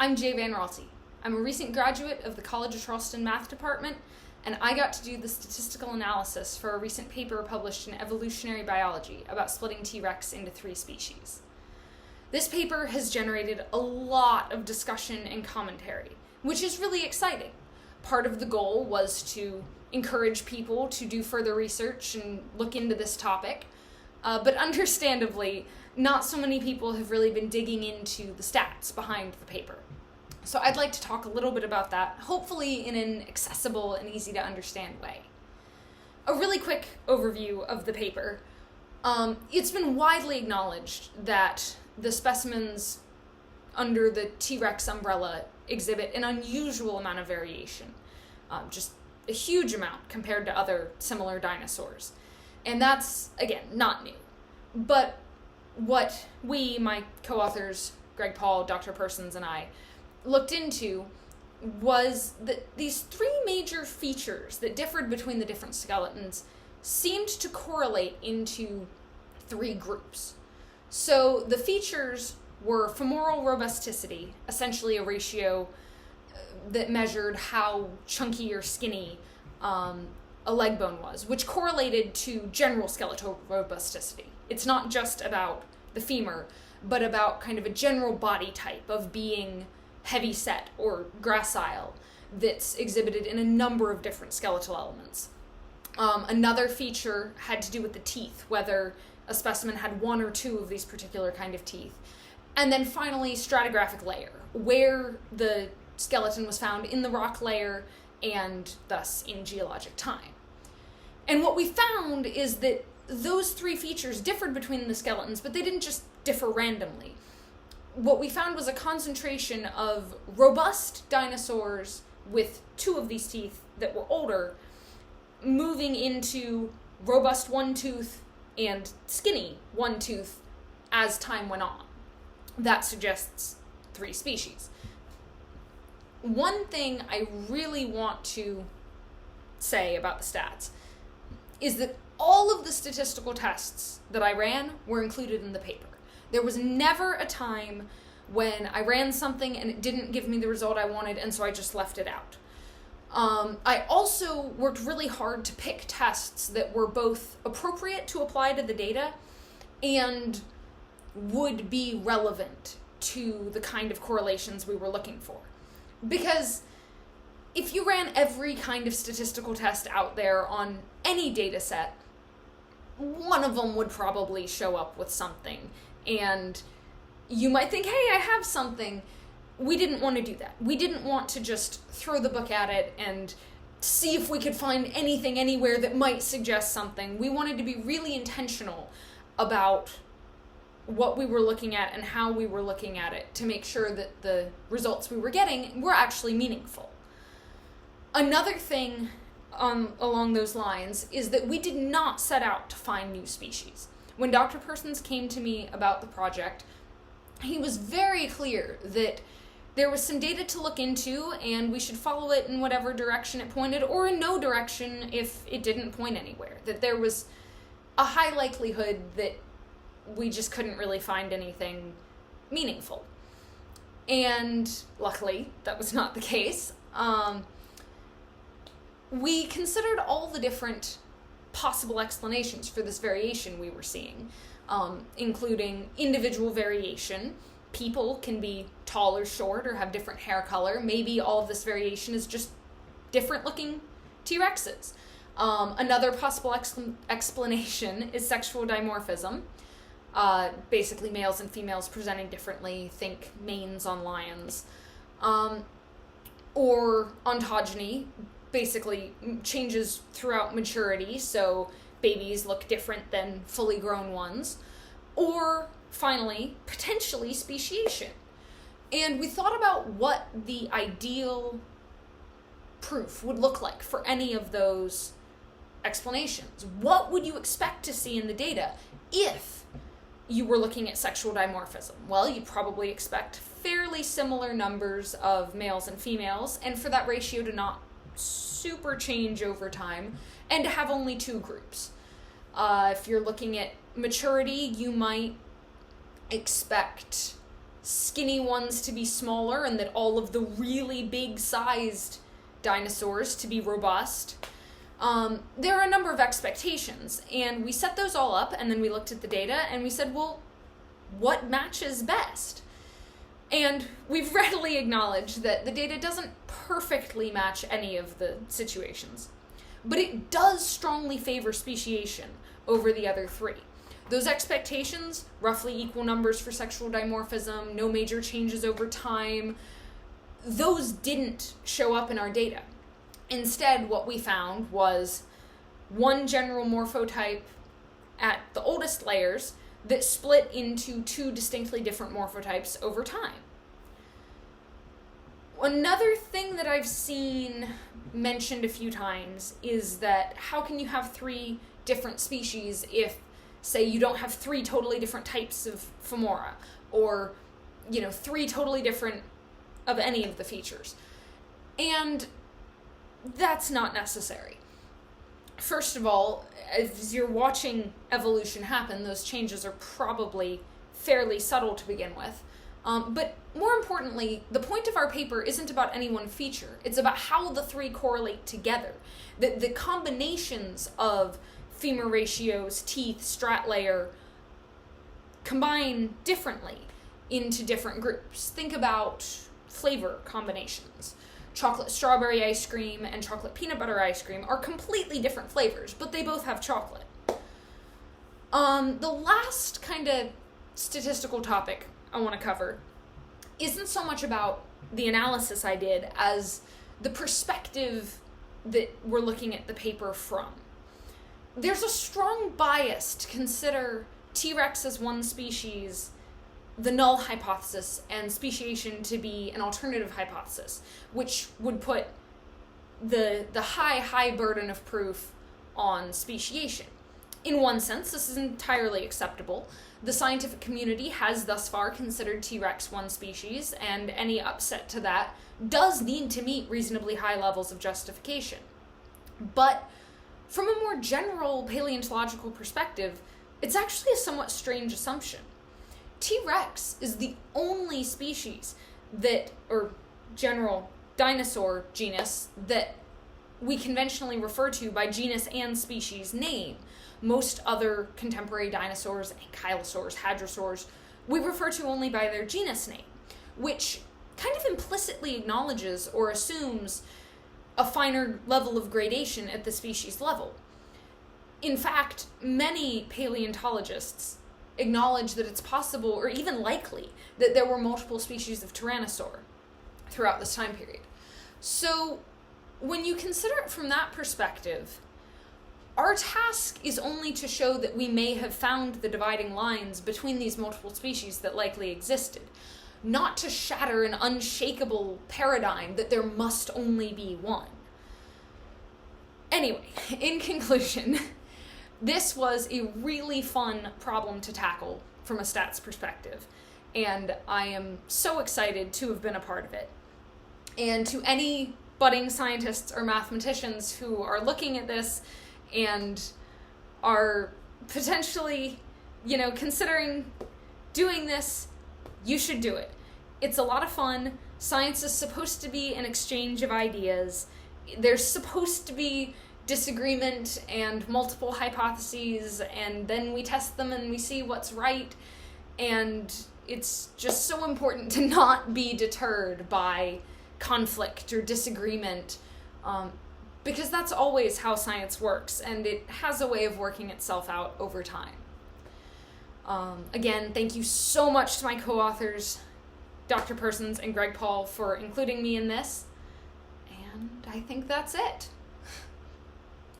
I'm Jay Van Ralty. I'm a recent graduate of the College of Charleston Math Department, and I got to do the statistical analysis for a recent paper published in Evolutionary Biology about splitting T.rex into 3 species. This paper has generated a lot of discussion and commentary, which is really exciting. Part of the goal was to encourage people to do further research and look into this topic, but understandably, not so many people have really been digging into the stats behind the paper. So I'd like to talk a little bit about that, hopefully in an accessible and easy to understand way. A really quick overview of the paper. It's been widely acknowledged that the specimens under the T.rex umbrella exhibit an unusual amount of variation, just a huge amount compared to other similar dinosaurs. And that's, again, not new. But what we, my co-authors, Greg Paul, Dr. Persons, and I, looked into was that these 3 major features that differed between the different skeletons seemed to correlate into 3 groups. So the features were femoral robusticity, essentially a ratio that measured how chunky or skinny a leg bone was, which correlated to general skeletal robusticity. It's not just about the femur, but about kind of a general body type of being heavy set or gracile that's exhibited in a number of different skeletal elements. Another feature had to do with the teeth, whether a specimen had 1 or 2 of these particular kind of teeth. And then finally, stratigraphic layer, where the skeleton was found in the rock layer and thus in geologic time. And what we found is that those 3 features differed between the skeletons, but they didn't just differ randomly. What we found was a concentration of robust dinosaurs with 2 of these teeth that were older, moving into robust 1 tooth and skinny 1 tooth as time went on. That suggests 3 species. One thing I really want to say about the stats is that all of the statistical tests that I ran were included in the paper. There was never a time when I ran something and it didn't give me the result I wanted, and so I just left it out. I also worked really hard to pick tests that were both appropriate to apply to the data and would be relevant to the kind of correlations we were looking for. Because if you ran every kind of statistical test out there on any data set, one of them would probably show up with something. And you might think, hey, I have something. We didn't want to do that. We didn't want to just throw the book at it and see if we could find anything anywhere that might suggest something. We wanted to be really intentional about what we were looking at and how we were looking at it to make sure that the results we were getting were actually meaningful. Another thing along those lines is that we did not set out to find new species. When Dr. Persons came to me about the project, he was very clear that there was some data to look into and we should follow it in whatever direction it pointed, or in no direction if it didn't point anywhere. That there was a high likelihood that we just couldn't really find anything meaningful. And luckily, that was not the case. We considered all the different possible explanations for this variation we were seeing, including individual variation. People can be tall or short or have different hair color. Maybe all of this variation is just different looking T.rexes. Another possible explanation is sexual dimorphism. Basically males and females presenting differently, think manes on lions. Or ontogeny, basically changes throughout maturity, so babies look different than fully grown ones. Or, finally, potentially speciation. And we thought about what the ideal proof would look like for any of those explanations. What would you expect to see in the data if you were looking at sexual dimorphism? Well, you'd probably expect fairly similar numbers of males and females, and for that ratio to not super change over time, and to have only 2 groups. If you're looking at maturity, you might expect skinny ones to be smaller and that all of the really big-sized dinosaurs to be robust. There are a number of expectations, and we set those all up, and then we looked at the data, and we said, well, what matches best? And we've readily acknowledged that the data doesn't perfectly match any of the situations, but it does strongly favor speciation over the other three. Those expectations, roughly equal numbers for sexual dimorphism, no major changes over time, those didn't show up in our data. Instead, what we found was one general morphotype at the oldest layers that split into two distinctly different morphotypes over time. Another thing that I've seen mentioned a few times is that how can you have three different species if, say, you don't have three totally different types of femora, or, three totally different of any of the features? And that's not necessary. First of all, as you're watching evolution happen, those changes are probably fairly subtle to begin with. But more importantly, the point of our paper isn't about any one feature. It's about how the three correlate together. The combinations of femur ratios, teeth, strat layer combine differently into different groups. Think about flavor combinations. Chocolate strawberry ice cream and chocolate peanut butter ice cream are completely different flavors, but they both have chocolate. The last kind of statistical topic I want to cover isn't so much about the analysis I did as the perspective that we're looking at the paper from. There's a strong bias to consider T.rex as one species, the null hypothesis, and speciation to be an alternative hypothesis, which would put the high burden of proof on speciation. In one sense, this is entirely acceptable. The scientific community has thus far considered T.rex one species, and any upset to that does need to meet reasonably high levels of justification. But from a more general paleontological perspective, it's actually a somewhat strange assumption. T.rex is the only species or general dinosaur genus, that we conventionally refer to by genus and species name. Most other contemporary dinosaurs, ankylosaurs, hadrosaurs, we refer to only by their genus name, which kind of implicitly acknowledges or assumes a finer level of gradation at the species level. In fact, many paleontologists acknowledge that it's possible, or even likely, that there were multiple species of tyrannosaur throughout this time period. So, when you consider it from that perspective, our task is only to show that we may have found the dividing lines between these multiple species that likely existed, not to shatter an unshakable paradigm that there must only be one. Anyway, in conclusion, this was a really fun problem to tackle from a stats perspective, and I am so excited to have been a part of it. And to any budding scientists or mathematicians who are looking at this and are potentially, considering doing this, you should do it. It's a lot of fun. Science is supposed to be an exchange of ideas. There's supposed to be disagreement and multiple hypotheses, and then we test them and we see what's right. And it's just so important to not be deterred by conflict or disagreement, because that's always how science works, and it has a way of working itself out over time. Again, thank you so much to my co-authors, Dr. Persons and Greg Paul, for including me in this, and I think that's it.